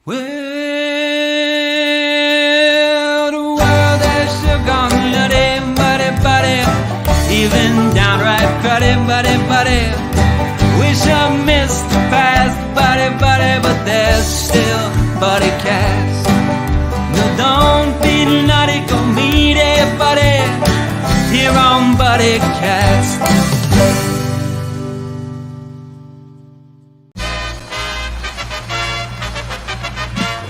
Well, the world has still gone nutty, buddy, even downright cruddy, buddy. We shall miss the past, buddy, but there's still Buddycast. No, don't be naughty, go meet a buddy here on Buddycast.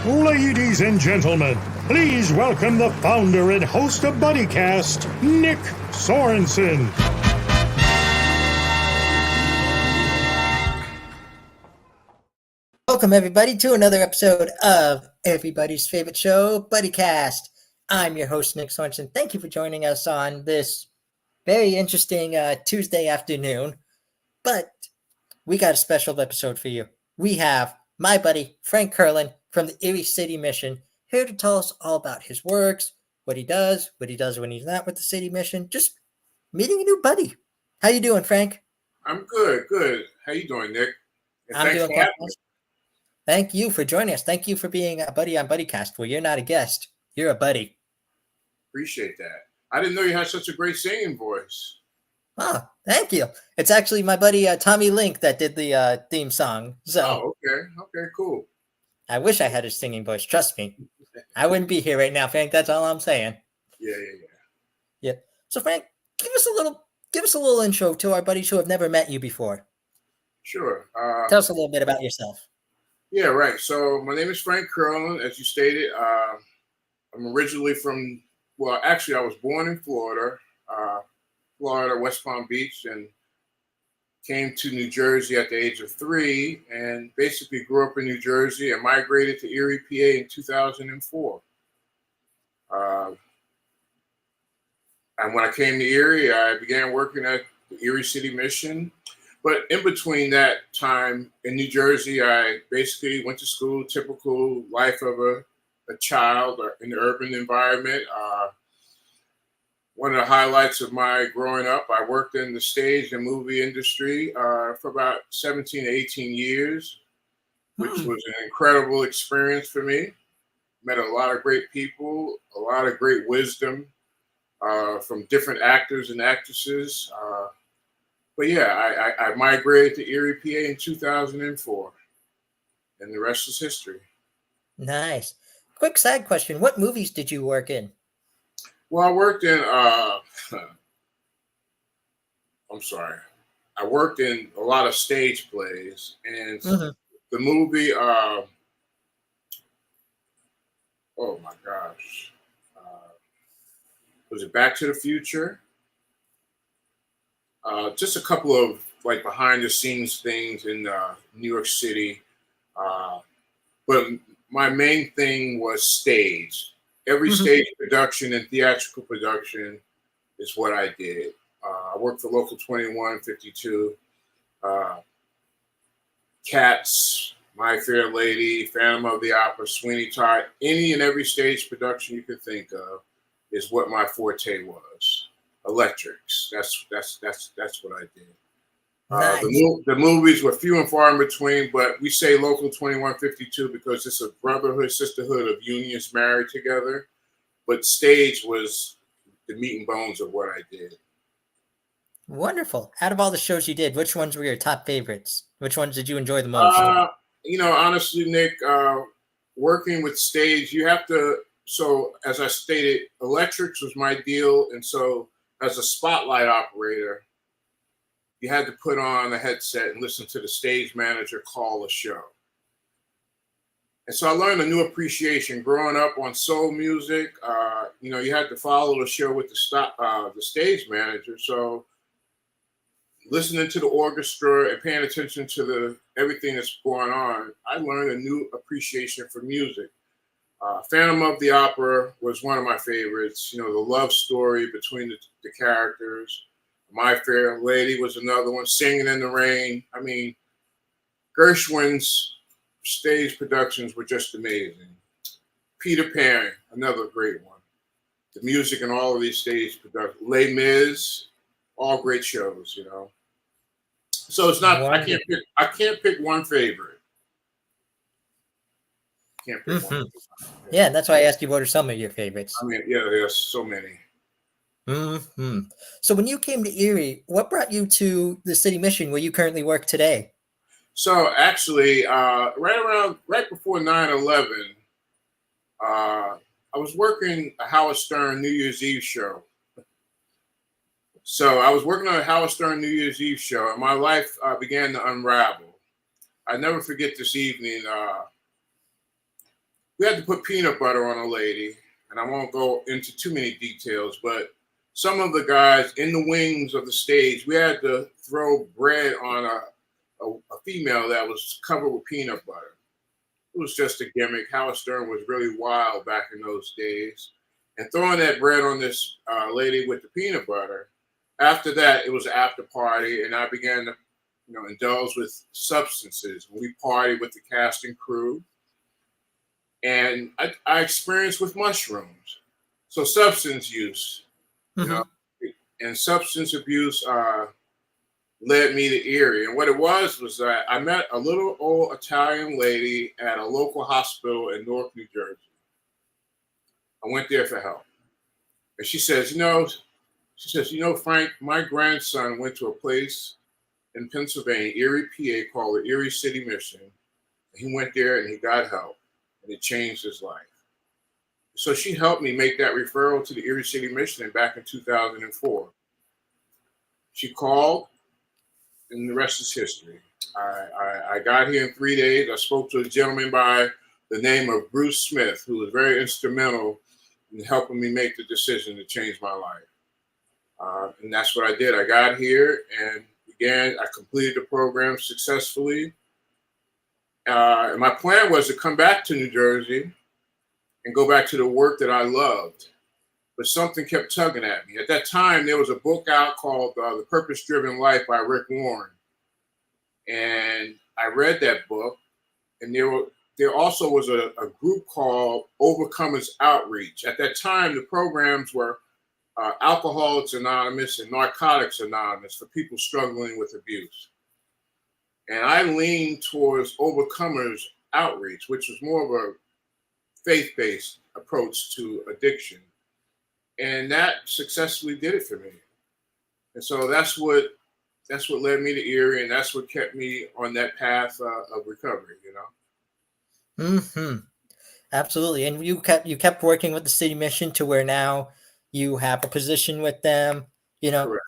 Ladies and gentlemen, please welcome the founder and host of Buddycast, Nick Sorensen. Welcome, everybody, to another episode of everybody's favorite show, Buddycast. I'm your host, Nick Sorensen. Thank you for joining us on this very interesting Tuesday afternoon. But we got a special episode for you. We have my buddy, Frank Curlin, from the Erie City Mission, here to tell us all about his works, what he does when he's not with the City Mission, just meeting a new buddy. How you doing, Frank? I'm good. How you doing, Nick? And I'm thanks doing for quite having well. me. Thank you for joining us. Thank you for being a buddy on Buddycast. Well, you're not a guest. You're a buddy. Appreciate that. I didn't know you had such a great singing voice. Oh, thank you. It's actually my buddy Tommy Link that did the theme song. So Oh, okay, cool. I wish I had a singing voice. Trust me. I wouldn't be here right now, Frank. That's all I'm saying. Yeah. Yep. So Frank, give us a little intro to our buddies who have never met you before. Sure. Tell us a little bit about yourself. Yeah, right. So my name is Frank Curlin, as you stated. I'm originally from, well, actually, I was born in Florida, West Palm Beach, and came to New Jersey at the age of 3, and basically grew up in New Jersey and migrated to Erie, PA in 2004. And when I came to Erie, I began working at the Erie City Mission. But in between that time in New Jersey, I basically went to school, typical life of a child in the urban environment. One of the highlights of my growing up, I worked in the stage and movie industry for about 17 to 18 years, which was an incredible experience for me. Met a lot of great people, a lot of great wisdom from different actors and actresses. But yeah, I migrated to Erie, PA in 2004, and the rest is history. Nice. Quick side question. What movies did you work in? Well, I worked in, I worked in a lot of stage plays, and the movie, oh my gosh, was it Back to the Future? Just a couple of like behind the scenes things in New York City. But my main thing was stage. Every stage production and theatrical production is what I did. I worked for Local 2152, Cats, My Fair Lady, Phantom of the Opera, Sweeney Todd. Any and every stage production you could think of is what my forte was. Electrics. That's what I did. Nice. The movies were few and far in between, but we say Local 2152 because it's a brotherhood, sisterhood of unions married together. But stage was the meat and bones of what I did. Wonderful. Out of all the shows you did, which ones were your top favorites? Which ones did you enjoy the most? Honestly, Nick, working with stage, you have to. So as I stated, electrics was my deal, and so as a spotlight operator, you had to put on a headset and listen to the stage manager call a show. And so I learned a new appreciation growing up on soul music. You had to follow the show with the stage manager. So listening to the orchestra and paying attention to everything that's going on, I learned a new appreciation for music. Phantom of the Opera was one of my favorites. The love story between the characters. My Fair Lady was another one. Singing in the Rain. I mean, Gershwin's stage productions were just amazing. Peter Pan, another great one. The music in all of these stage productions. Les Mis, all great shows. So it's not. I can't pick one favorite. Can't pick one. Yeah, and that's why I asked you what are some of your favorites. I mean, yeah, there's so many. So when you came to Erie, what brought you to the City Mission where you currently work today? So actually, right before 9/11, I was working a Howard Stern New Year's Eve show. So I was working on a Howard Stern New Year's Eve show, and my life began to unravel. I never forget this evening. We had to put peanut butter on a lady, and I won't go into too many details, but some of the guys in the wings of the stage, we had to throw bread on a female that was covered with peanut butter. It was just a gimmick. Howard Stern was really wild back in those days. And throwing that bread on this lady with the peanut butter, after that, it was an after party, and I began to indulge with substances. We partied with the cast and crew. And I experienced with mushrooms. So substance use, and substance abuse led me to Erie. And what it was that I met a little old Italian lady at a local hospital in Newark, New Jersey. I went there for help. And she says, Frank, my grandson went to a place in Pennsylvania, Erie, PA, called the Erie City Mission. He went there and he got help, and it changed his life. So she helped me make that referral to the Erie City Mission back in 2004. She called, and the rest is history. I got here in 3 days. I spoke to a gentleman by the name of Bruce Smith, who was very instrumental in helping me make the decision to change my life. And that's what I did. I got here and I completed the program successfully. And my plan was to come back to New Jersey and go back to the work that I loved. But something kept tugging at me. At that time, there was a book out called The Purpose-Driven Life by Rick Warren. And I read that book. And there also was a group called Overcomers Outreach. At that time, the programs were Alcoholics Anonymous and Narcotics Anonymous for people struggling with abuse. And I leaned towards Overcomers Outreach, which was more of a faith-based approach to addiction. And that successfully did it for me. And so that's what led me to Erie, and that's what kept me on that path of recovery, Absolutely. And you kept working with the City Mission to where now you have a position with them, Correct.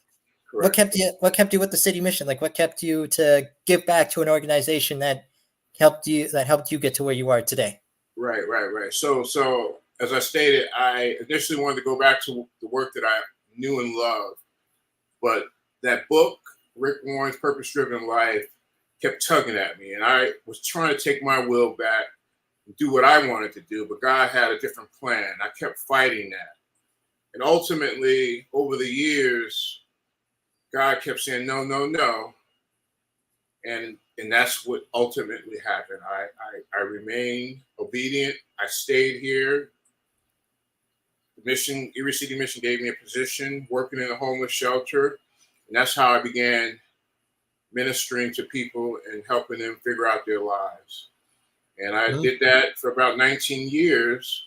What kept you with the City Mission? Like, what kept you to give back to an organization that helped you get to where you are today? Right. So as I stated, I initially wanted to go back to the work that I knew and loved, but that book, Rick Warren's Purpose-Driven Life, kept tugging at me, and I was trying to take my will back and do what I wanted to do, but God had a different plan. I kept fighting that, and ultimately, over the years, God kept saying, no. And that's what ultimately happened. I remained obedient. I stayed here. The Erie City Mission gave me a position working in a homeless shelter. And that's how I began ministering to people and helping them figure out their lives. And I did that for about 19 years,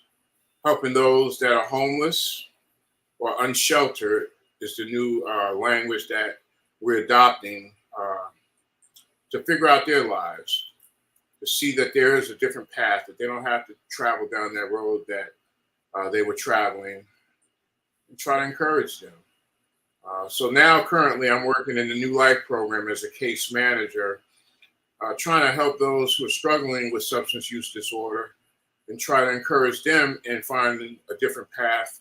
helping those that are homeless or unsheltered is the new language that we're adopting to figure out their lives, to see that there is a different path, that they don't have to travel down that road that they were traveling, and try to encourage them. So now currently I'm working in the New Life program as a case manager, trying to help those who are struggling with substance use disorder and try to encourage them in finding a different path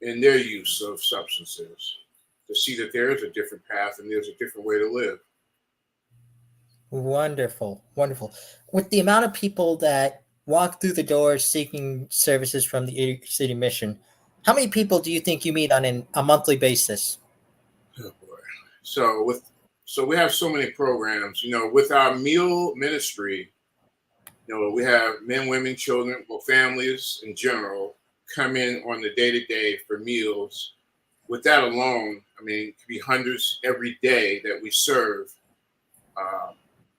in their use of substances, to see that there is a different path and there's a different way to live. Wonderful. With the amount of people that walk through the doors seeking services from the Erie City Mission, how many people do you think you meet on a monthly basis? Oh boy. So we have so many programs, with our meal ministry, we have men, women, children, or families in general come in on the day-to-day for meals. With that alone, it could be hundreds every day that we serve.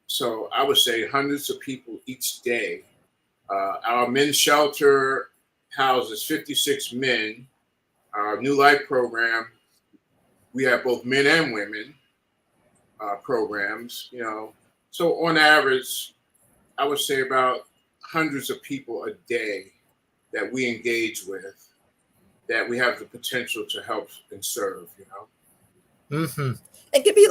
So I would say hundreds of people each day Our men's shelter houses 56 men. Our New Life program, we have both men and women programs, So on average, I would say about hundreds of people a day that we engage with, that we have the potential to help and serve, Mm-hmm. And give me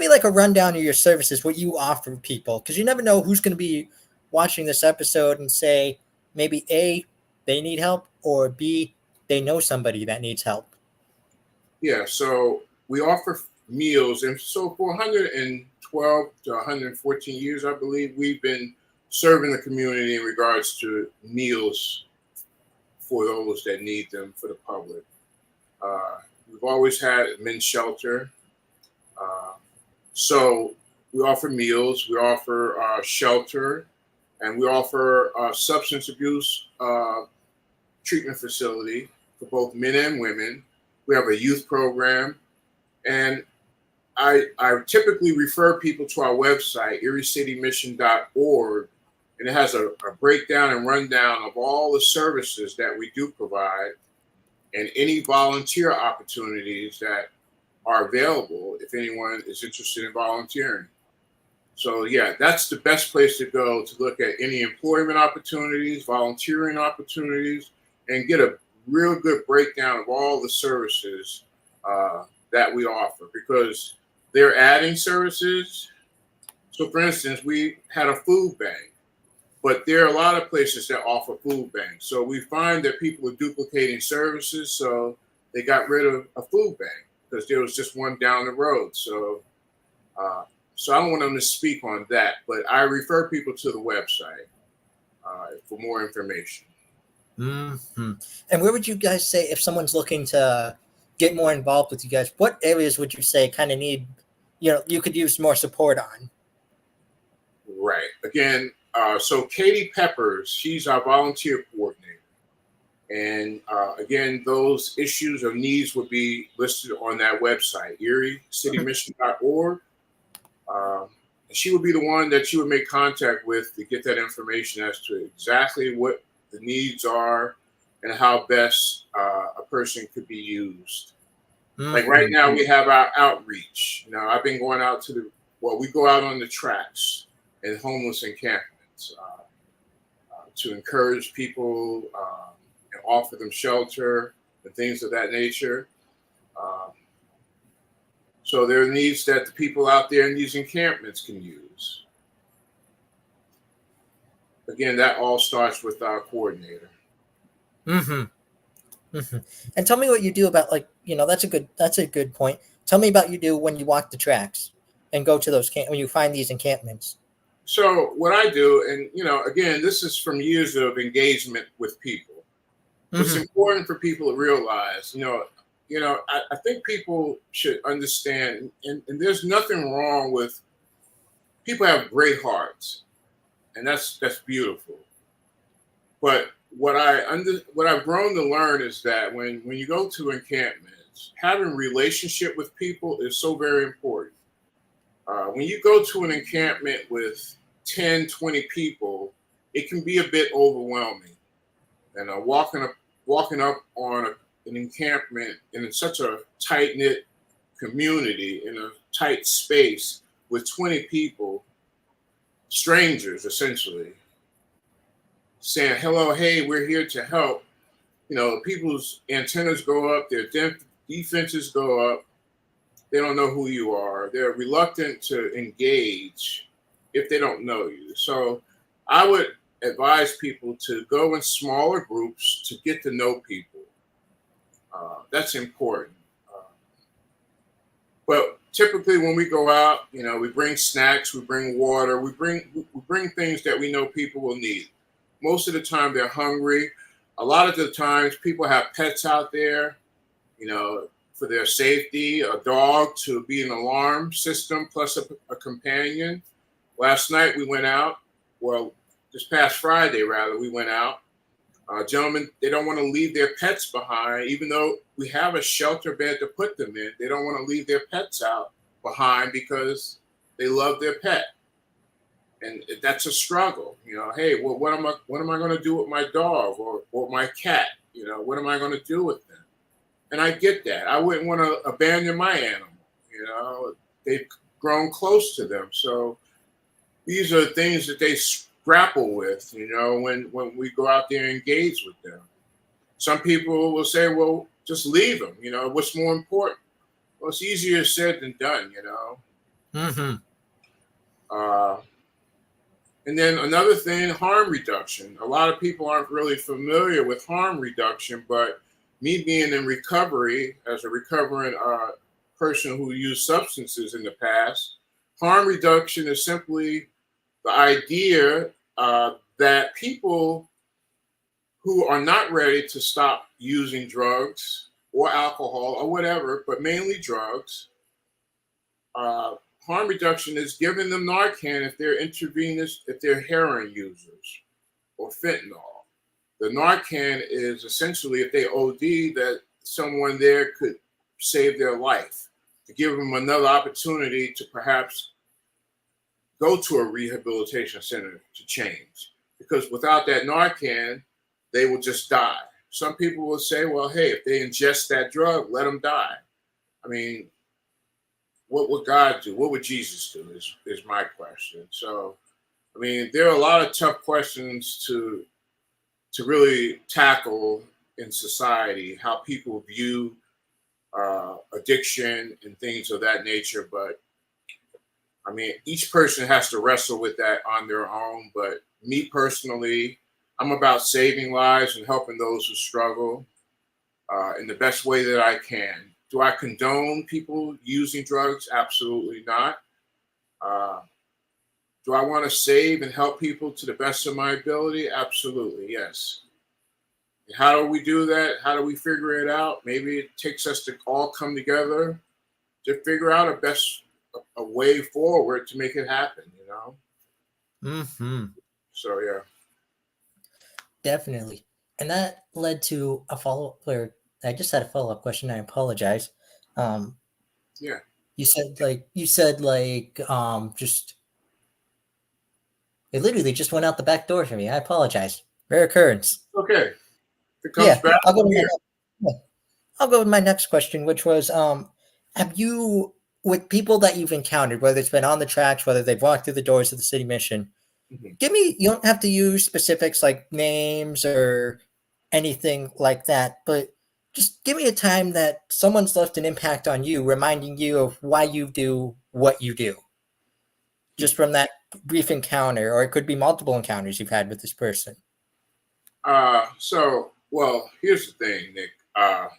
like a rundown of your services, what you offer people, because you never know who's going to be watching this episode and say maybe A, they need help, or B, they know somebody that needs help. Yeah, so we offer meals, and so for 112 to 114 years, I believe, we've been serving the community in regards to meals for those that need them, for the public. We've always had a men's shelter. So we offer meals, we offer shelter, and we offer substance abuse treatment facility for both men and women. We have a youth program, and I typically refer people to our website, eriecitymission.org, and it has a breakdown and rundown of all the services that we do provide and any volunteer opportunities that are available if anyone is interested in volunteering. So yeah, that's the best place to go to look at any employment opportunities, volunteering opportunities, and get a real good breakdown of all the services that we offer, because they're adding services. So for instance, we had a food bank, but there are a lot of places that offer food banks. So we find that people are duplicating services, so they got rid of a food bank because there was just one down the road. So I don't want them to speak on that, but I refer people to the website for more information. Mm-hmm. And where would you guys say, if someone's looking to get more involved with you guys, what areas would you say kind of need, you could use more support on? Right. Again, so Katie Peppers, she's our volunteer coordinator. And again, those issues or needs will be listed on that website, eriecitymission.org. And she would be the one that you would make contact with to get that information as to exactly what the needs are and how best a person could be used. Mm-hmm. Like right now, we have our outreach. I've been going out we go out on the tracks in homeless encampments to encourage people and offer them shelter and things of that nature. So there are needs that the people out there in these encampments can use. Again, that all starts with our coordinator. Mm-hmm. Mm-hmm. And tell me what you do about, that's a good point. Tell me about you do when you walk the tracks and go to those when you find these encampments. So what I do, and again, this is from years of engagement with people. Mm-hmm. It's important for people to realize, I think people should understand, and there's nothing wrong with people have great hearts, and that's beautiful. But what I've grown to learn is that when you go to encampments, having a relationship with people is so very important. When you go to an encampment with 10, 20 people, it can be a bit overwhelming. And walking up on an encampment in such a tight-knit community, in a tight space with 20 people, strangers essentially, saying, hello, hey, we're here to help. People's antennas go up, their defenses go up. They don't know who you are. They're reluctant to engage if they don't know you. So I would advise people to go in smaller groups to get to know people. That's important. But typically when we go out, we bring snacks, we bring water, we bring things that we know people will need. Most of the time they're hungry. A lot of the times people have pets out there, for their safety, a dog to be an alarm system plus a companion. Last night we went out, this past Friday rather, we went out. Gentlemen, they don't want to leave their pets behind, even though we have a shelter bed to put them in. They don't want to leave their pets out behind because they love their pet. and that's a struggle. Hey, well, what am I going to do with my dog or my cat? What am I going to do with them? And I get that. I wouldn't want to abandon my animal. They've grown close to them, so these are things that they grapple with. When we go out there and engage with them. Some people will say, "Well, just leave them." What's more important? Well, it's easier said than done. Mm-hmm. And then another thing, harm reduction. A lot of people aren't really familiar with harm reduction, but me being in recovery as a recovering person who used substances in the past, harm reduction is simply the idea that people who are not ready to stop using drugs or alcohol or whatever, but mainly drugs, harm reduction is giving them Narcan if they're intravenous, if they're heroin users or fentanyl. The Narcan is essentially if they OD, that someone there could save their life, to give them another opportunity to perhaps go to a rehabilitation center to change. Because without that Narcan, they will just die. Some people will say, well, hey, if they ingest that drug, let them die. I mean, what would God do? What would Jesus do is my question. So, I mean, there are a lot of tough questions to really tackle in society, how people view addiction and things of that nature. But I mean, each person has to wrestle with that on their own. But me personally, I'm about saving lives and helping those who struggle in the best way that I can. Do I condone people using drugs? Absolutely not. Do I want to save and help people to the best of my ability? Absolutely, yes. And how do we do that? How do we figure it out? Maybe it takes us to all come together to figure out a way forward to make it happen, Mm-hmm. So, yeah. Definitely. And that led to a follow-up, or I just had a follow-up question. I apologize. Yeah. You said just, it literally just went out the back door for me. I apologize. Rare occurrence. Okay. If it comes back, I'll go here. I'll go with my next question, which was, have you, with people that you've encountered, whether it's been on the tracks, whether they've walked through the doors of the City Mission, you don't have to use specifics like names or anything like that, but just give me a time that someone's left an impact on you, reminding you of why you do what you do. Just from that brief encounter, or it could be multiple encounters you've had with this person. Well, here's the thing, Nick. I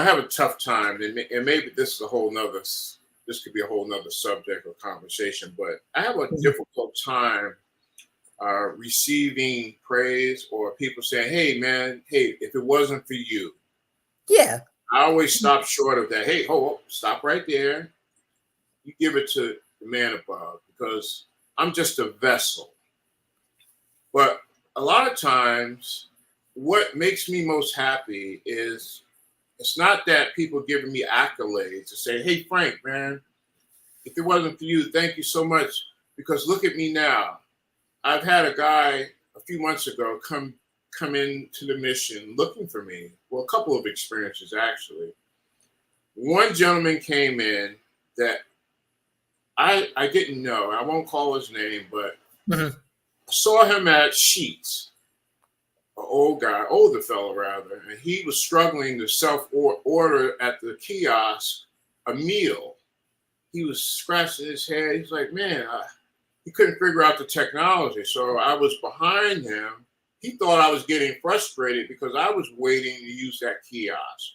have a tough time, and maybe this could be a whole nother subject or conversation, but I have a difficult time receiving praise or people saying, hey, man, if it wasn't for you. Yeah. I always stop short of that. Hey, stop right there. You give it to the man above, because I'm just a vessel. But a lot of times, what makes me most happy is it's not that people giving me accolades to say, hey, Frank, man, if it wasn't for you, thank you so much, because look at me now. I've had a guy a few months ago come into the mission looking for me. Well, a couple of experiences, actually. One gentleman came in that I didn't know. I won't call his name, but I saw him at Sheets, an older fellow rather, and he was struggling to self-order at the kiosk a meal. He was scratching his head. He's like, man, he couldn't figure out the technology. So I was behind him. He thought I was getting frustrated because I was waiting to use that kiosk.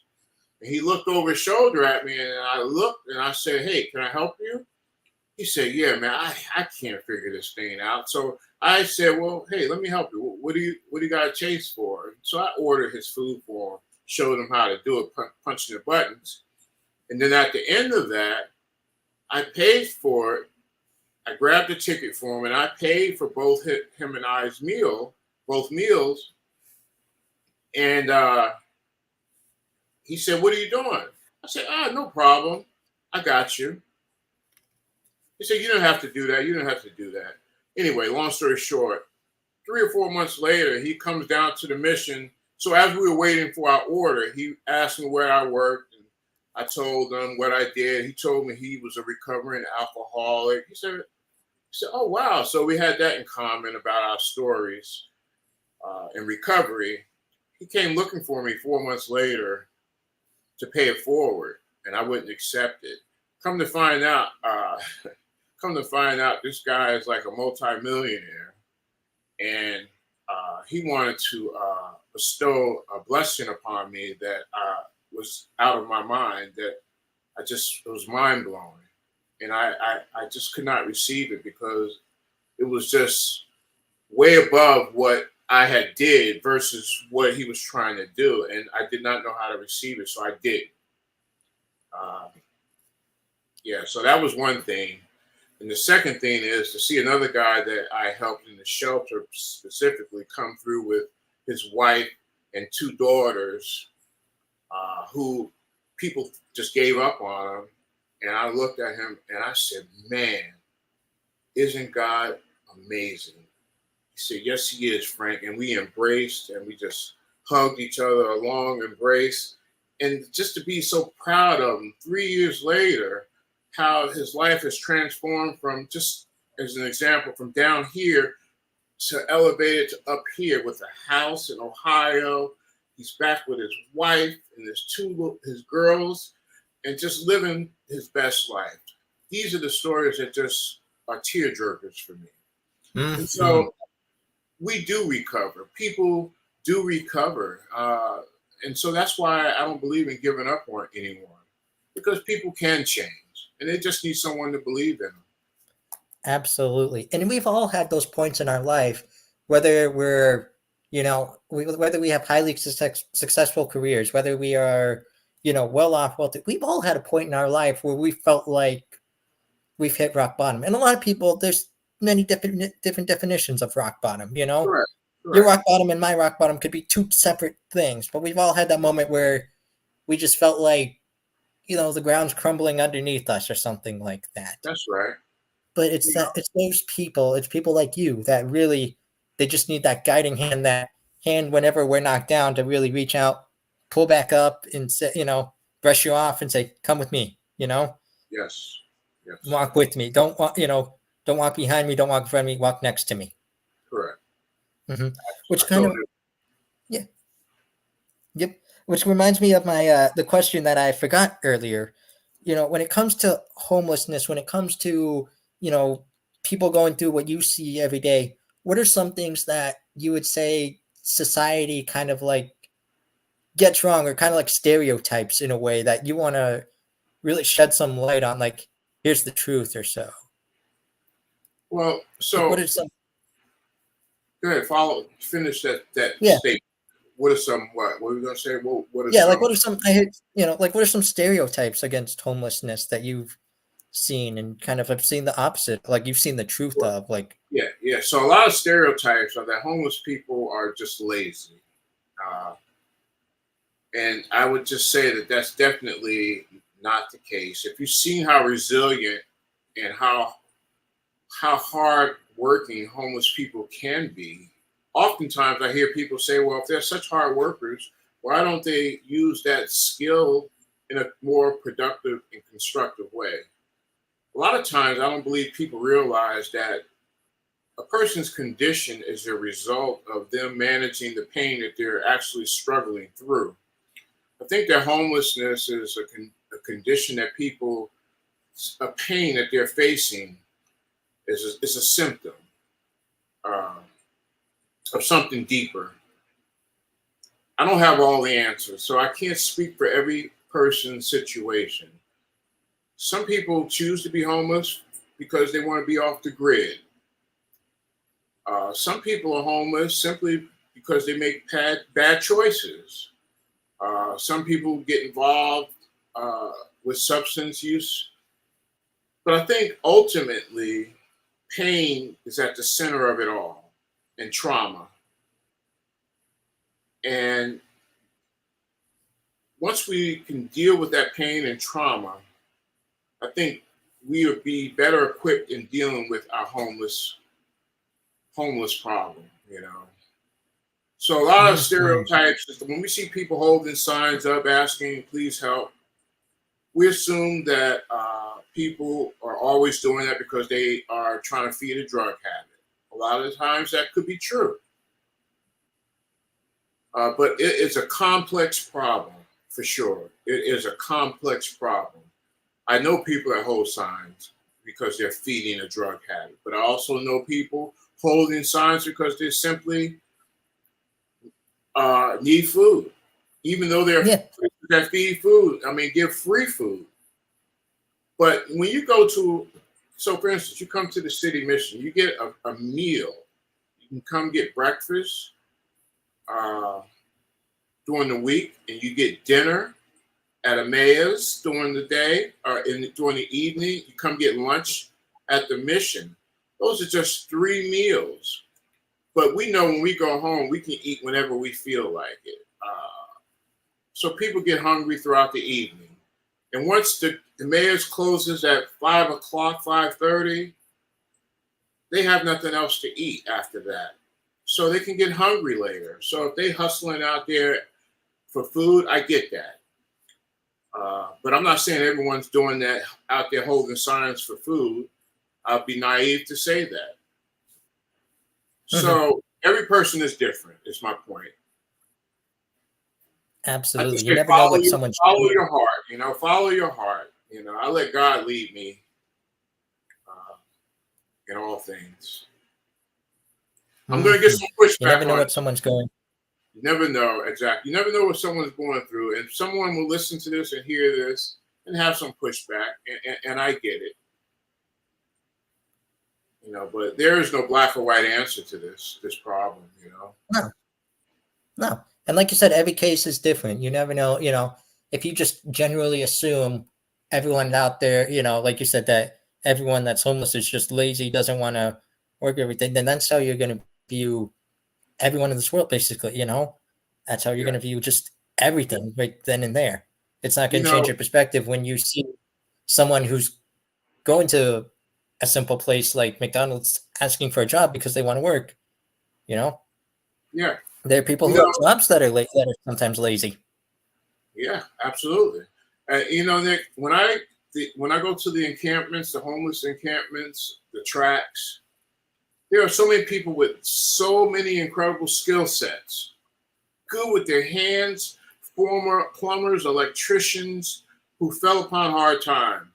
And he looked over his shoulder at me, and I looked and I said, hey, can I help you? He said, yeah, man, I can't figure this thing out. So I said, well, hey, let me help you. What do you got to chase for? So I ordered his food for him, showed him how to do it, punching the buttons. And then at the end of that, I paid for it. I grabbed the ticket for him, and I paid for both him and I's both meals. And he said, what are you doing? I said, no problem. I got you. He said, you don't have to do that. You don't have to do that. Anyway, long story short, 3 or 4 months later, he comes down to the mission. So as we were waiting for our order, he asked me where I worked. And I told him what I did. He told me he was a recovering alcoholic. He said, oh, wow. So we had that in common about our stories in recovery. He came looking for me 4 months later to pay it forward, and I wouldn't accept it. Come to find out, this guy is like a multimillionaire, and he wanted to bestow a blessing upon me that was out of my mind. That it was mind blowing, and I just could not receive it because it was just way above what I had did versus what he was trying to do, and I did not know how to receive it, so I did. So that was one thing. And the second thing is to see another guy that I helped in the shelter specifically come through with his wife and 2 daughters who people just gave up on him. And I looked at him and I said, man, isn't God amazing? He said, yes, he is, Frank. And we embraced and we just hugged each other, a long embrace. And just to be so proud of him 3 years later, how his life has transformed from, just as an example, from down here to elevated to up here with a house in Ohio. He's back with his wife and his girls and just living his best life. These are the stories that just are tearjerkers for me. Mm-hmm. And so we do recover. People do recover. And so that's why I don't believe in giving up on anyone, because people can change and they just need someone to believe in them. Absolutely. And we've all had those points in our life, whether we're, whether we have highly successful careers, whether we are, well off, wealthy. We've all had a point in our life where we felt like we've hit rock bottom. And a lot of people, there's many different definitions of rock bottom, Correct. Your rock bottom and my rock bottom could be 2 separate things, but we've all had that moment where we just felt like, the ground's crumbling underneath us or something like that. That's right. But it's those people, it's people like you that really, they just need that guiding hand, that hand whenever we're knocked down to really reach out, pull back up and say, brush you off and say, come with me, Yes. Walk with me. Don't walk behind me. Don't walk in front of me. Walk next to me. Correct. Mm-hmm. Which kind of, yeah. Yep. Which reminds me of my, the question that I forgot earlier, when it comes to homelessness, when it comes to, people going through what you see every day, what are some things that you would say society kind of like gets wrong, or kind of like stereotypes in a way that you want to really shed some light on, like, here's the truth or so? Well, so like, what are some? Go ahead, finish that Yeah. statement. What are some, what were we going to say? What are Yeah, some, like what are some, what are some stereotypes against homelessness that you've seen and kind of have seen the opposite, like you've seen the truth of, like? Yeah. So a lot of stereotypes are that homeless people are just lazy. And I would just say that that's definitely not the case. If you've seen how resilient and how hard working homeless people can be, oftentimes I hear people say, well, if they're such hard workers, why don't they use that skill in a more productive and constructive way? A lot of times I don't believe people realize that a person's condition is a result of them managing the pain that they're actually struggling through. I think that homelessness is a condition that a pain that they're facing is a symptom of something deeper. I don't have all the answers, so I can't speak for every person's situation. Some people choose to be homeless because they want to be off the grid. Some people are homeless simply because they make bad choices. Some people get involved with substance use. But I think ultimately, pain is at the center of it all, and trauma. And once we can deal with that pain and trauma, I think we would be better equipped in dealing with our homeless problem, you know. So a lot of stereotypes is when we see people holding signs up asking, please help, we assume that people are always doing that because they are trying to feed a drug habit. A lot of the times that could be true. But it is a complex problem, for sure. It is a complex problem. I know people that hold signs because they're feeding a drug habit, but I also know people holding signs because they simply need food, even though they're that feed food. I mean, give free food. But when you go to, so for instance, you come to the City Mission, you get a meal. You can come get breakfast during the week, and you get dinner at Emmaus during the day, or during the evening. You come get lunch at the mission. Those are just 3 meals. But we know when we go home, we can eat whenever we feel like it. So people get hungry throughout the evening. And once the Emmaus closes at 5 o'clock, 5:30, they have nothing else to eat after that. So they can get hungry later. So if they hustling out there for food, I get that. But I'm not saying everyone's doing that out there holding signs for food. I'll be naive to say that. So every person is different, is my point. Absolutely. You never know what someone's follow your heart, you know, follow your heart. You know, I let God lead me in all things. I'm going to get some pushback. You never know what someone's going. You never know, exactly. You never know what someone's going through. And someone will listen to this and hear this and have some pushback, and I get it. You know, but there is no black or white answer to this problem, you know? No. And like you said, every case is different. You never know, you know, if you just generally assume everyone out there, you know, like you said, that everyone that's homeless is just lazy, doesn't want to work everything, then that's how you're going to view everyone in this world, basically, you know? That's how you're going to view just everything right then and there. It's not going to change your perspective when you see someone who's going to a simple place like McDonald's asking for a job because they want to work, you know? Yeah. There are people who have jobs that are sometimes lazy. Yeah, absolutely. You know, Nick, when I go to the encampments, the homeless encampments, the tracks, there are so many people with so many incredible skill sets, good with their hands, former plumbers, electricians who fell upon hard times.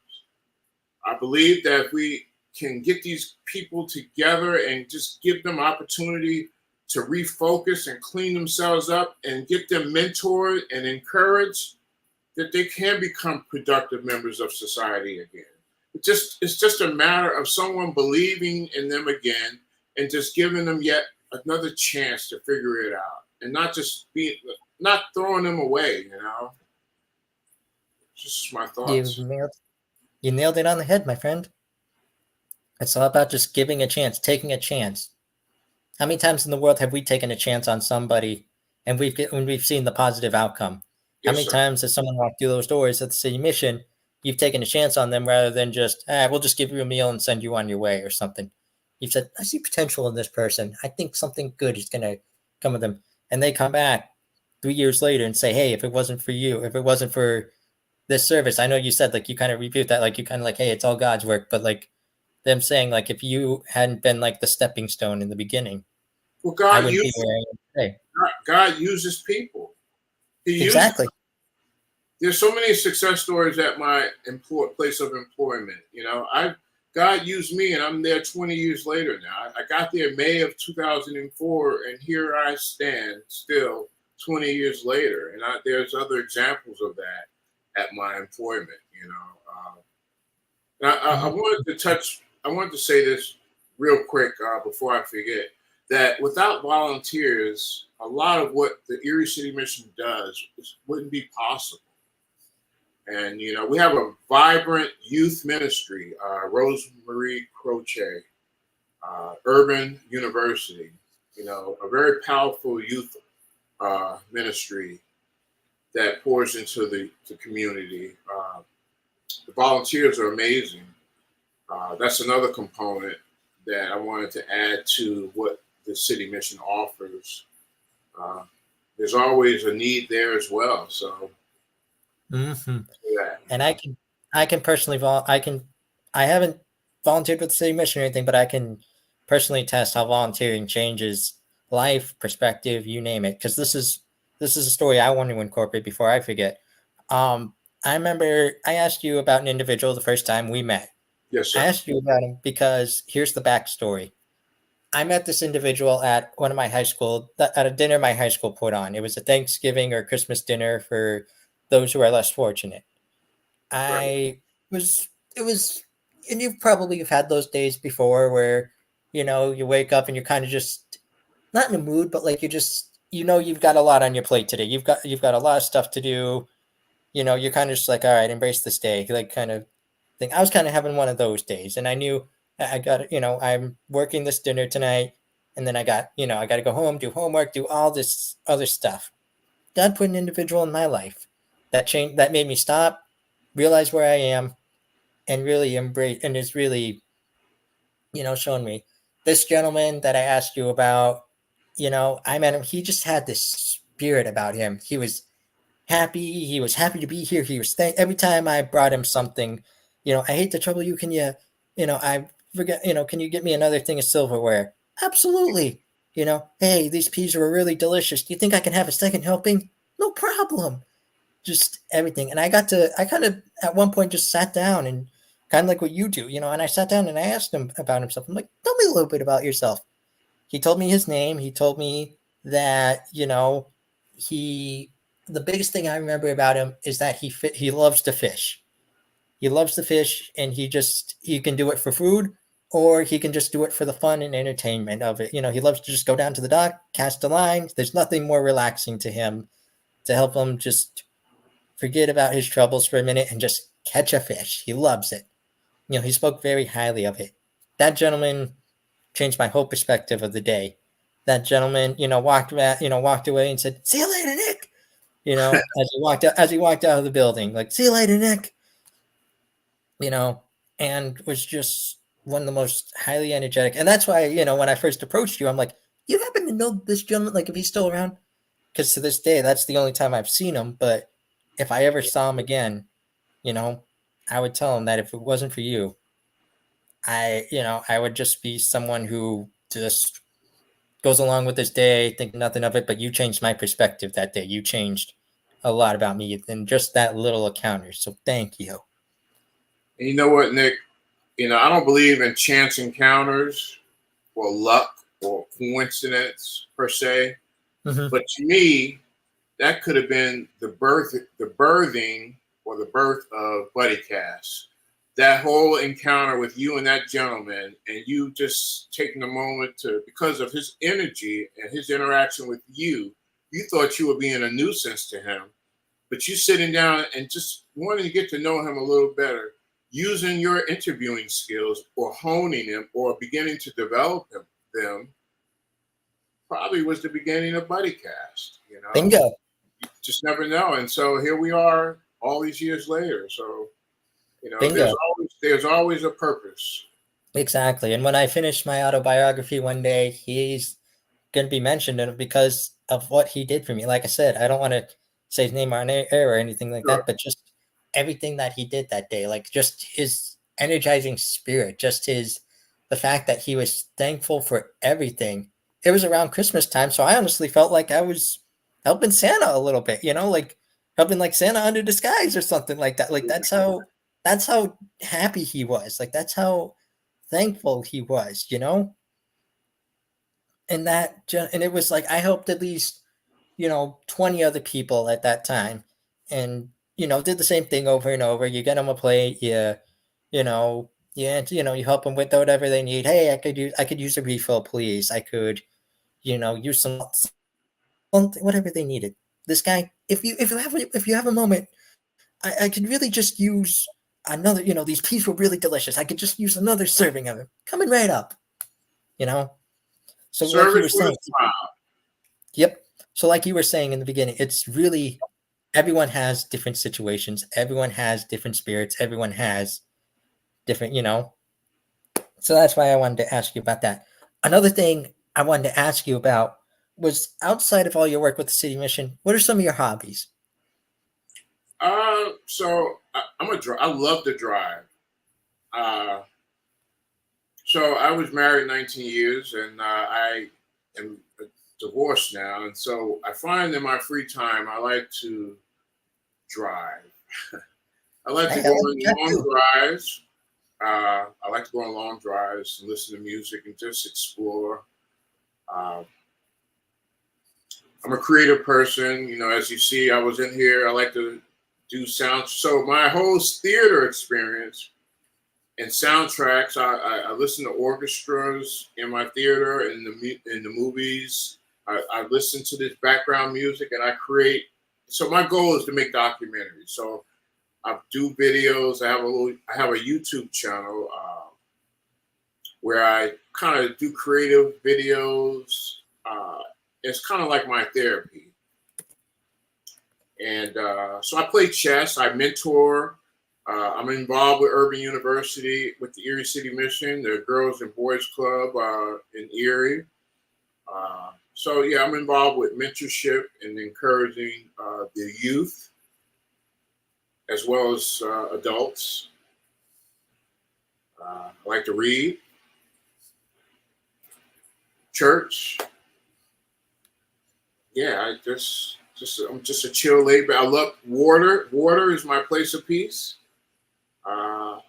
I believe that if we can get these people together and just give them opportunity to refocus and clean themselves up and get them mentored and encouraged, that they can become productive members of society again. It's just a matter of someone believing in them again and just giving them yet another chance to figure it out, and not throwing them away, you know. Just my thoughts. You nailed it on the head, my friend. It's all about just giving a chance, taking a chance. How many times in the world have we taken a chance on somebody and we've seen the positive outcome? How many times has someone walked through those doors at the City Mission, you've taken a chance on them rather than just, we'll just give you a meal and send you on your way or something. You've said, I see potential in this person. I think something good is going to come with them. And they come back 3 years later and say, hey, if it wasn't for you, if it wasn't for this service, I know you said, like, you kind of reviewed that, like, you kind of like, hey, it's all God's work. But like them saying, like, if you hadn't been like the stepping stone in the beginning, well, God uses people. Exactly. There's so many success stories at my place of employment. You know, God used me, and I'm there 20 years later now. I got there May of 2004, and here I stand still 20 years later. And there's other examples of that at my employment. You know, I wanted to say this real quick before I forget, that without volunteers, a lot of what the Erie City Mission does wouldn't be possible. And, you know, we have a vibrant youth ministry, Rosemarie Crochet, Urban University, you know, a very powerful youth ministry that pours into the community. The volunteers are amazing. That's another component that I wanted to add to what the city mission offers. Uh, there's always a need there as well. So, yeah. And I can personally, I haven't volunteered with the city mission or anything, but I can personally attest how volunteering changes life, perspective, you name it. Because this is a story I want to incorporate before I forget. I remember I asked you about an individual the first time we met. Yes, sir. I asked you about him because here's the backstory. I met this individual at one of my high school, at a dinner my high school put on. It was a Thanksgiving or Christmas dinner for those who are less fortunate. Right. I was, it was, and you probably have had those days before where, you wake up and you're kind of just not in a mood, but like you've got a lot on your plate today. You've got a lot of stuff to do. You're kind of just like, all right, embrace this day, like kind of thing. I was kind of having one of those days, and I knew I got, I'm working this dinner tonight, and then I got to go home, do homework, do all this other stuff. God put an individual in my life that made me stop, realize where I am, and really embrace, and is really, showing me this gentleman that I asked you about. I met him. He just had this spirit about him. He was happy. He was happy to be here. He was every time I brought him something. I hate to trouble you. Can you, I forget. Can you get me another thing of silverware? Absolutely. Hey, these peas were really delicious. Do you think I can have a second helping? No problem. Just everything. And I kind of at one point just sat down and kind of like what you do, and I sat down and I asked him about himself. I'm like, tell me a little bit about yourself. He told me his name. He told me that, the biggest thing I remember about him is that he loves to fish. He loves to fish, and he can do it for food, or he can just do it for the fun and entertainment of it. He loves to just go down to the dock, cast a line. There's nothing more relaxing to him to help him just forget about his troubles for a minute and just catch a fish. He loves it. He spoke very highly of it. That gentleman changed my whole perspective of the day. That gentleman, walked away and said, "See you later, Nick." As he walked out of the building, like, "See you later, Nick." And was just one of the most highly energetic. And that's why, when I first approached you, I'm like, you happen to know this gentleman, like if he's still around? Because to this day, that's the only time I've seen him. But if I ever saw him again, I would tell him that if it wasn't for you, I would just be someone who just goes along with this day, think nothing of it. But you changed my perspective that day. You changed a lot about me in just that little encounter. So thank you. And you know what, Nick? I don't believe in chance encounters or luck or coincidence per se. Mm-hmm. But to me, that could have been the birthing or the birth of Buddycast. That whole encounter with you and that gentleman, and you just taking a moment to, because of his energy and his interaction with you, you thought you were being a nuisance to him, but you sitting down and just wanting to get to know him a little better, using your interviewing skills or honing them or beginning to develop them probably was the beginning of Buddycast. Bingo. You just never know. And so here we are all these years later. So, Bingo. there's always a purpose. Exactly. And when I finish my autobiography one day, he's going to be mentioned because of what he did for me. Like I said, I don't want to say his name on air or anything like Sure. that, but just everything that he did that day, like just his energizing spirit, just the fact that he was thankful for everything. It was around Christmas time, so I honestly felt like I was helping Santa a little bit, like helping like Santa under disguise or something like that. Like that's how happy he was. Like that's how thankful he was, and it was like I helped at least 20 other people at that time, and did the same thing over and over. You get them a plate, you help them with whatever they need. Hey, I could use a refill, please. I could use something, whatever they needed. This guy, if you have a moment, I could really just use another. These peas were really delicious. I could just use another serving of it. Coming right up, So Service like you were with saying, a smile. yep. So like you were saying in the beginning, it's really everyone has different situations. Everyone has different spirits. Everyone has different, So that's why I wanted to ask you about that. Another thing I wanted to ask you about was outside of all your work with the City Mission, what are some of your hobbies? I love to drive. Uh, so I was married 19 years, and I am divorced now, and so I find in my free time I like to drive. I like to Hey, I go like on that long too. drives. I like to go on long drives and listen to music and just explore. Uh, I'm a creative person. You know, as you see, I was in here. I like to do sound. So my whole theater experience and soundtracks. I listen to orchestras in my theater in the movies. I listen to this background music and I create. So my goal is to make documentaries. So I do videos. I have a YouTube channel where I kind of do creative videos. It's kind of like my therapy. And so I play chess. I mentor. I'm involved with Urban University with the Erie City Mission, the Girls and Boys Club in Erie. So yeah, I'm involved with mentorship and encouraging the youth as well as adults. I like to read, church. Yeah, I'm just a chill laid back. I love water. Water is my place of peace.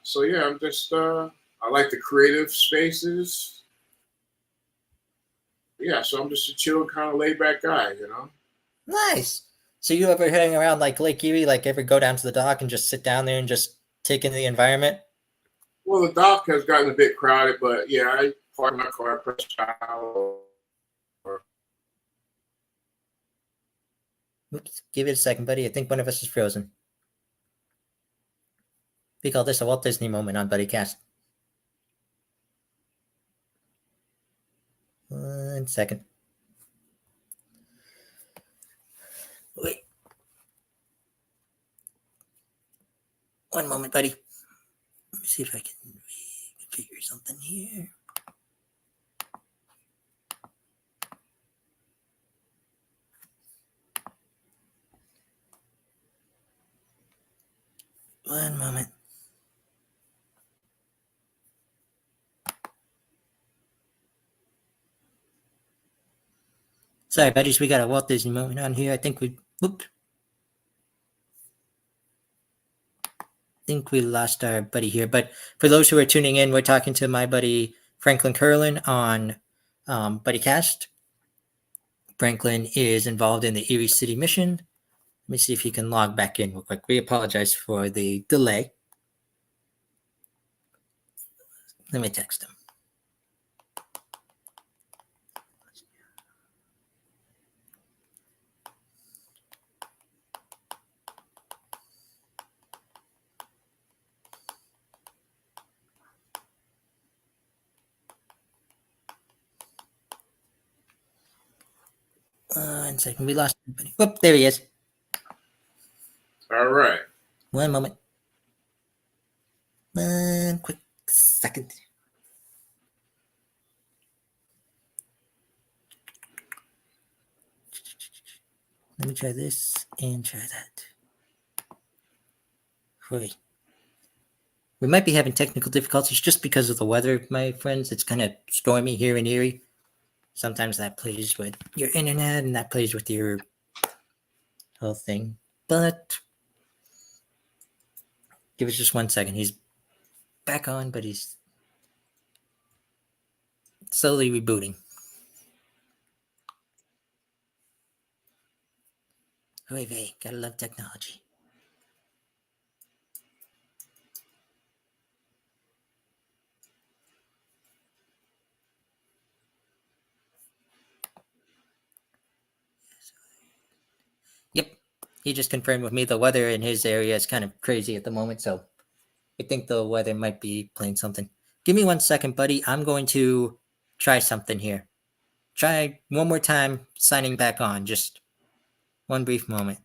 So yeah, I like the creative spaces. Yeah, so I'm just a chill kind of laid back guy, you know. Nice. So you ever hang around like Lake Erie, like ever go down to the dock and just sit down there and just take in the environment? Well, the dock has gotten a bit crowded, but yeah, I park my car, press child, or Oops, give it a second, buddy. I think one of us is frozen. We call this a Walt Disney moment on Buddycast. 1 second. Wait. 1 moment, buddy. Let me see if I can figure something here. One moment. Sorry, buddies. We got a Walt Disney moment on here. I think we. Whoop. Think we lost our buddy here. But for those who are tuning in, we're talking to my buddy Franklin Curlin on Buddycast. Franklin is involved in the Erie City Mission. Let me see if he can log back in real quick. We apologize for the delay. Let me text him. One second. We lost everybody. Whoop, there he is. all right. 1 moment. 1 quick second. Let me try this and try that. Wait. We might be having technical difficulties just because of the weather, my friends. It's kind of stormy here in Erie. Sometimes that plays with your internet and that plays with your whole thing. But give us just 1 second. He's back on, but he's slowly rebooting. Oy gotta love technology. Yep, he just confirmed with me the weather in his area is kind of crazy at the moment, so I think the weather might be playing something. Give me 1 second, buddy. I'm going to try something here. Try one more time signing back on. Just one brief moment.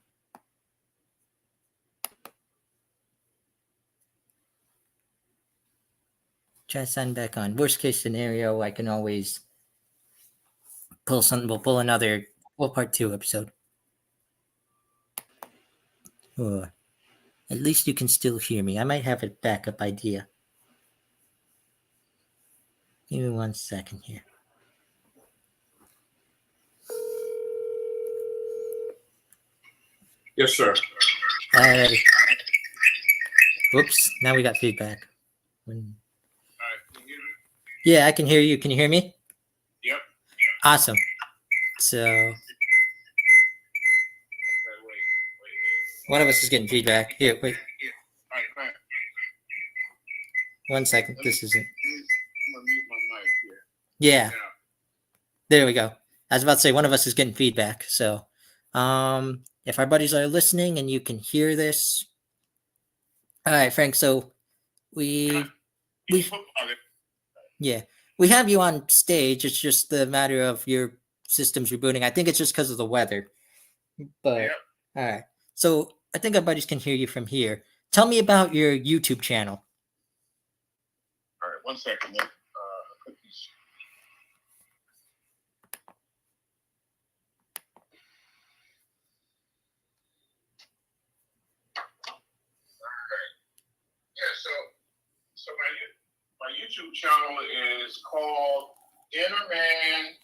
Try to sign back on. Worst case scenario, I can always pull something. We'll pull another. Well, part 2 episode. Or at least you can still hear me. I might have a backup idea. Give me 1 second here. Yes, sir. Alrighty. Whoops. Now we got feedback. All right. Can you hear me? Yeah, I can hear you. Can you hear me? Yep. Awesome. So Okay, wait. one of us is getting feedback. Here, wait. All right, go ahead. 1 second. This isn't. I'm gonna mute my mic here. Yeah. Yeah. There we go. I was about to say one of us is getting feedback. So, if our buddies are listening and you can hear this, all right, Frank. So we have you on stage. It's just the matter of your system's rebooting. I think it's just because of the weather. But Yep. all right. So I think our buddies can hear you from here. Tell me about your YouTube channel. All right, 1 second. Nick. Put these- Yeah, so my YouTube channel is called Interman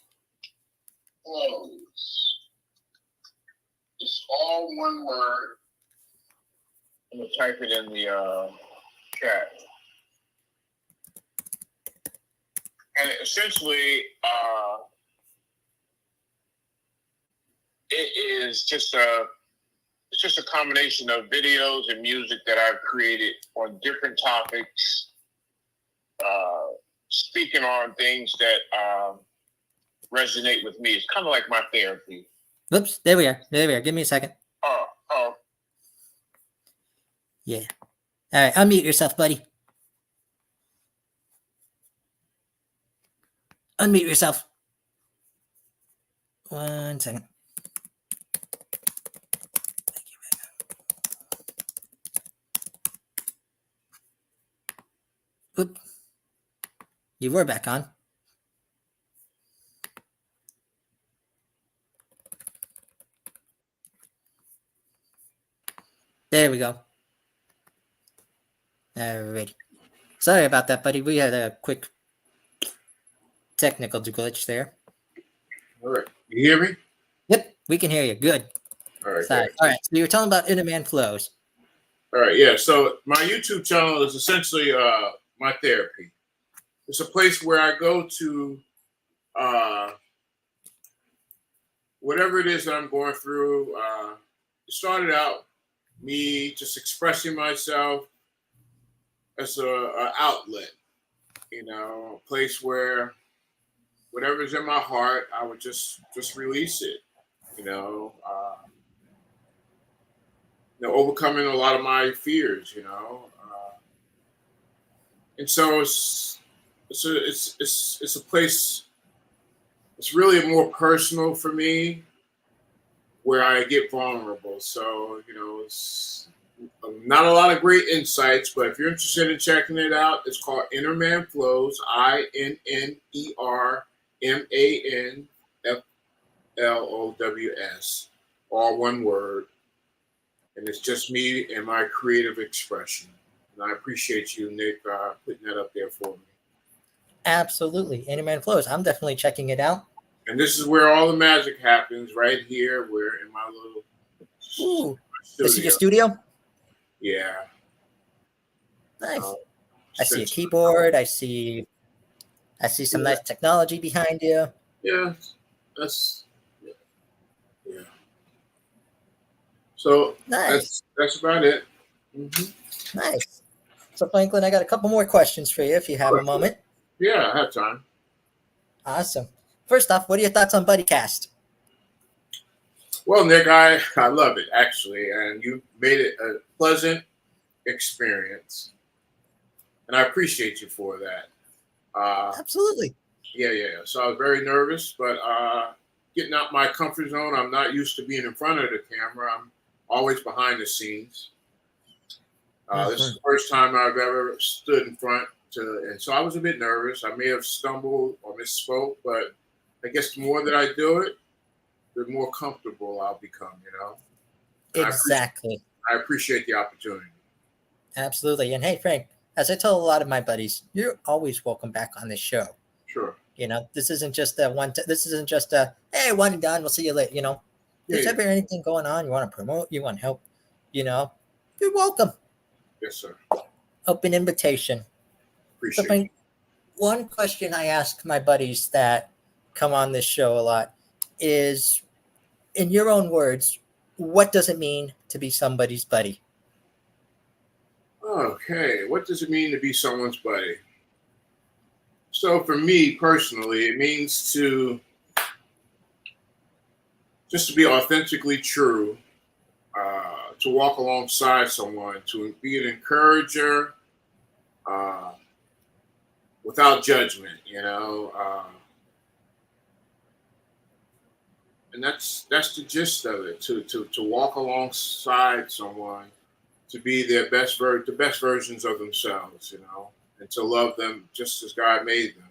Flows. It's all one word. I'm gonna type it in the chat. And essentially, it is just a combination of videos and music that I've created on different topics, speaking on things that resonate with me. It's kind of like my therapy. Whoops. There we are. Give me a second. Oh, Yeah. All right. Unmute yourself, buddy. Unmute yourself. 1 second. Thank you, man. Oop. You were back on. There we go. Alrighty. Sorry about that, buddy. We had a quick technical glitch there. all right. You hear me? Yep, we can hear you. Good. All right. Sorry. Good. All right. So you were telling about Interman Flows. All right, yeah. So my YouTube channel is essentially my therapy. It's a place where I go to whatever it is that I'm going through. It started out me just expressing myself as a outlet, a place where whatever's in my heart, I would just release it, overcoming a lot of my fears, and so it's a place. It's really more personal for me, where I get vulnerable. So it's not a lot of great insights, but if you're interested in checking it out, it's called Interman Flows. INNERMANFLOWS, all one word. And it's just me and my creative expression. And I appreciate you, Nick, putting that up there for me. Absolutely. Interman Flows. I'm definitely checking it out. And this is where all the magic happens, right here. We're in my little Ooh. studio. This is your studio? Yeah. Nice. I see a keyboard. I see some nice technology behind you. Yeah. Yeah. So Nice. that's about it. Mm-hmm. Nice. So Franklin, I got a couple more questions for you if you have a moment. Yeah, I have time. Awesome. First off, what are your thoughts on Buddycast? Well, Nick, I love it, actually, and you made it a pleasant experience, and I appreciate you for that. Absolutely. Yeah. So I was very nervous, but getting out my comfort zone. I'm not used to being in front of the camera. I'm always behind the scenes. This is the first time I've ever stood in front And so I was a bit nervous. I may have stumbled or misspoke, but I guess the more that I do it, the more comfortable I'll become, And Exactly. I appreciate the opportunity. Absolutely. And hey, Frank, as I tell a lot of my buddies, you're always welcome back on this show. Sure. This isn't just a this isn't just a, hey, one and done, we'll see you later. If there's ever anything going on, you want to promote, you want to help, you're welcome. Yes, sir. Open invitation. Appreciate it. One question I ask my buddies that come on this show a lot is, in your own words, what does it mean to be somebody's buddy? Okay, what does it mean to be someone's buddy? So for me personally, it means to be authentically true, to walk alongside someone, to be an encourager, without judgment, and that's the gist of it. To walk alongside someone, to be the best versions of themselves, and to love them just as God made them.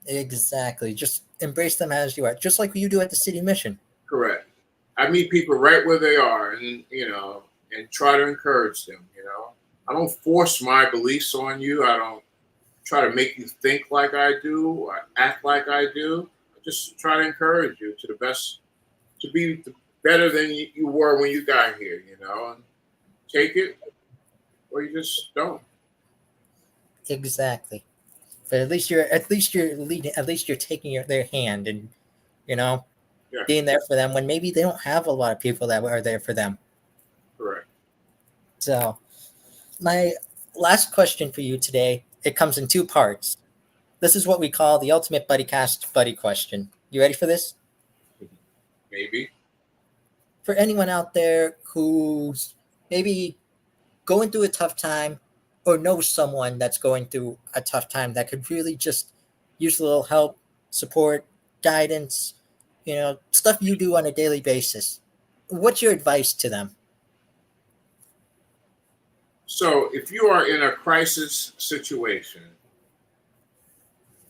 Exactly. Just embrace them as you are, just like you do at the City Mission. Correct. I meet people right where they are, and and try to encourage them. I don't force my beliefs on you. I don't try to make you think like I do or act like I do. I just try to encourage you to be better than you were when you got here. And take it, or you just don't. Exactly. But at least you're leading. At least you're taking their hand and being there for them when maybe they don't have a lot of people that are there for them. Correct. So, my last question for you today, it comes in two parts. This is what we call the ultimate Buddycast buddy question. You ready for this? Maybe. For anyone out there who's maybe going through a tough time or knows someone that's going through a tough time that could really just use a little help, support, guidance, stuff you do on a daily basis, what's your advice to them? So if you are in a crisis situation,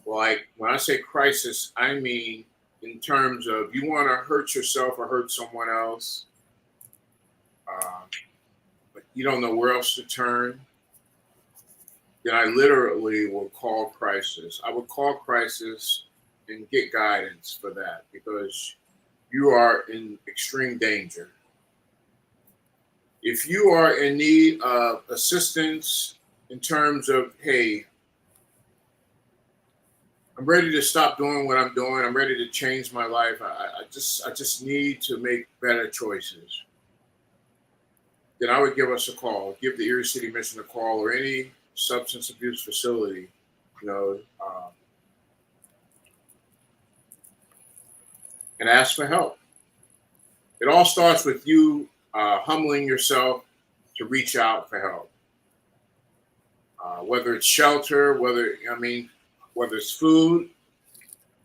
like when I say crisis, I mean in terms of you want to hurt yourself or hurt someone else, but you don't know where else to turn, then I literally will call crisis. I would call crisis and get guidance for that because you are in extreme danger. If you are in need of assistance in terms of, hey, I'm ready to stop doing what I'm doing. I'm ready to change my life. I just need to make better choices. Then I would give us a call. Give the Erie City Mission a call or any substance abuse facility, and ask for help. It all starts with you humbling yourself to reach out for help. Whether it's shelter, whether it's food,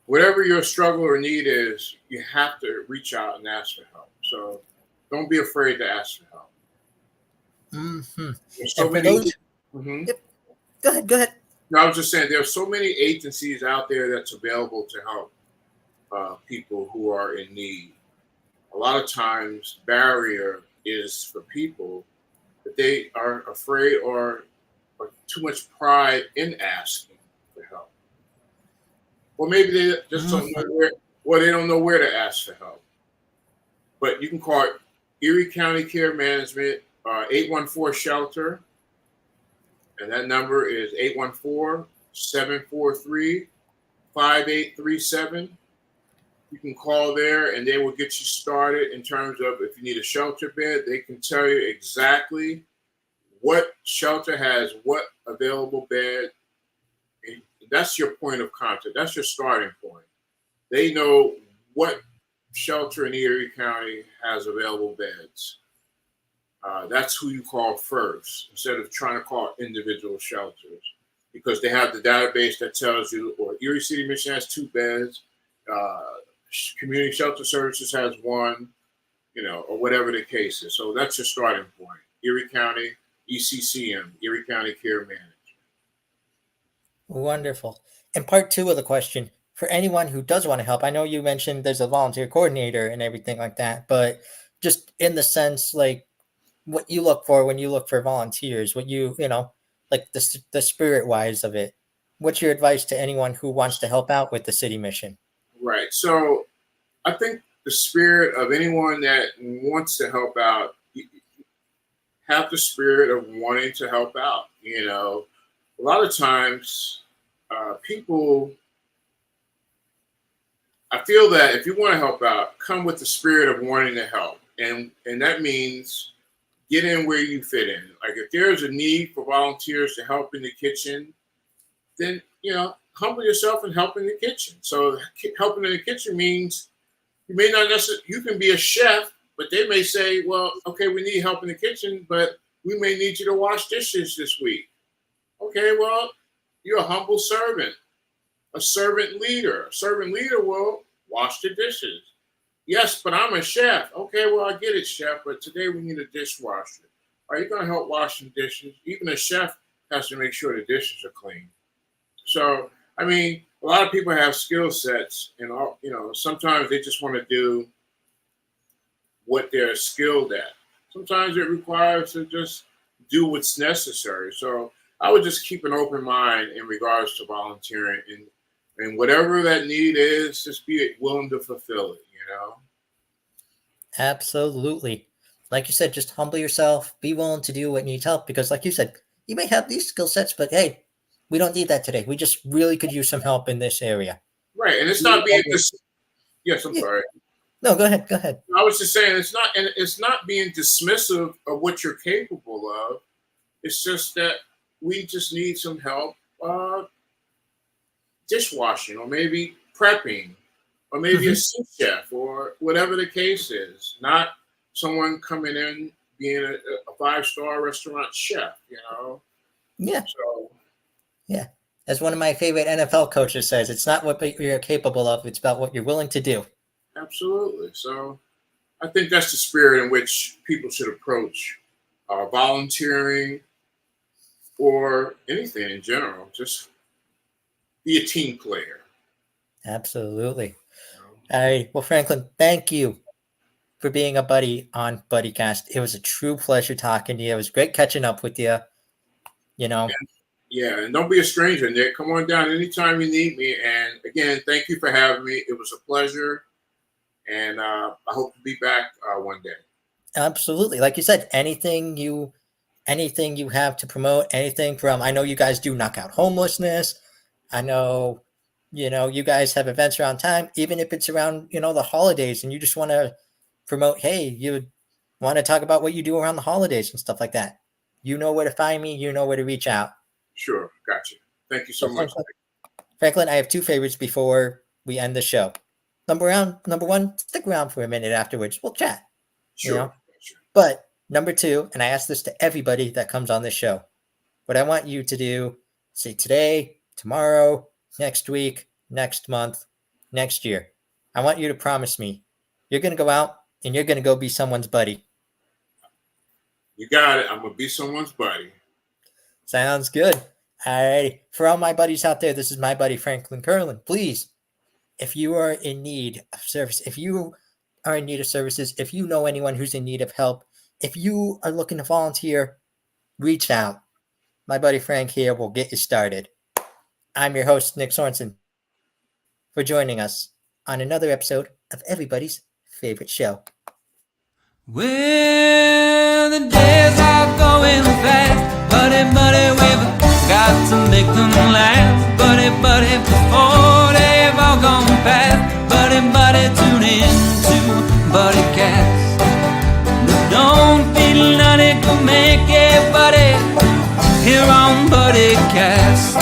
whatever your struggle or need is, you have to reach out and ask for help. So don't be afraid to ask for help. Mm-hmm. There's so many. Mm-hmm. Yep. Go ahead. No, I was just saying there are so many agencies out there that's available to help people who are in need. A lot of times, barrier is for people that they are afraid or too much pride in asking for help. Or maybe they just don't know they don't know where to ask for help. But you can call Erie County Care Management, 814-SHELTER, and that number is 814-743-5837. You can call there and they will get you started in terms of if you need a shelter bed. They can tell you exactly what shelter has what available bed. And that's your point of contact. That's your starting point. They know what shelter in Erie County has available beds. That's who you call first instead of trying to call individual shelters because they have the database that tells you, or Erie City Mission has 2 beds, Community Shelter Services has 1, or whatever the case is. So that's your starting point. Erie County ECCM, Erie County Care Management. Wonderful. And part two of the question, for anyone who does want to help, I know you mentioned there's a volunteer coordinator and everything like that, but just in the sense, like what you look for when you look for volunteers, what like the spirit wise of it. What's your advice to anyone who wants to help out with the city mission? Right. So I think the spirit of anyone that wants to help out, have the spirit of wanting to help out. A lot of times people, I feel that if you want to help out, come with the spirit of wanting to help. And that means get in where you fit in. Like if there's a need for volunteers to help in the kitchen, then, humble yourself and help in the kitchen. So helping in the kitchen means you may not necessarily, you can be a chef, but they may say, well, okay, we need help in the kitchen, but we may need you to wash dishes this week. Okay, well, you're a humble servant, a servant leader. A servant leader will wash the dishes. Yes, but I'm a chef. Okay, well, I get it, chef, but today we need a dishwasher. Are you going to help wash some dishes? Even a chef has to make sure the dishes are clean. So, a lot of people have skill sets, and sometimes they just want to do what they're skilled at. Sometimes it requires to just do what's necessary. So I would just keep an open mind in regards to volunteering, and whatever that need is, just be willing to fulfill it, Absolutely. Like you said, just humble yourself, be willing to do what needs help, because like you said, you may have these skill sets, but hey, we don't need that today. We just really could use some help in this area. Right. And it's not being yes, I'm sorry. No, go ahead. I was just saying it's not being dismissive of what you're capable of. It's just that we just need some help dishwashing, or maybe prepping, or maybe a sous chef, or whatever the case is. Not someone coming in being a 5-star restaurant chef, Yeah. So yeah. As one of my favorite NFL coaches says, it's not what you're capable of, it's about what you're willing to do. Absolutely. So I think that's the spirit in which people should approach volunteering or anything in general. Just be a team player. Absolutely. All right. Well, Franklin, thank you for being a buddy on Buddycast. It was a true pleasure talking to you. It was great catching up with you. Yeah, and don't be a stranger, Nick. Come on down anytime you need me. And again, thank you for having me. It was a pleasure. And I hope to be back one day. Absolutely. Like you said, anything you have to promote, anything from, I know you guys do knock out homelessness. I know, you guys have events around time, even if it's around, the holidays, and you just want to promote, hey, you want to talk about what you do around the holidays and stuff like that. You know where to find me. You know where to reach out. Sure. Gotcha. Thank you so much. Franklin, I have two favorites before we end the show. Number one, stick around for a minute afterwards. We'll chat. Sure. But number two, and I ask this to everybody that comes on this show, what I want you to do, say today, tomorrow, next week, next month, next year, I want you to promise me you're going to go out and you're going to go be someone's buddy. You got it. I'm going to be someone's buddy. Sounds good. All right. For all my buddies out there, this is my buddy Franklin Curlin. Please, if you are in need of service, if you are in need of services, if you know anyone who's in need of help, if you are looking to volunteer, reach out. My buddy Frank here will get you started. I'm your host, Nick Sorensen, for joining us on another episode of everybody's favorite show. Well, the days are going fast, buddy, we've got to make them last, buddy, before they've all gone past, buddy, tune in to Buddycast. But don't feel none, it can make it, buddy, here on Buddycast.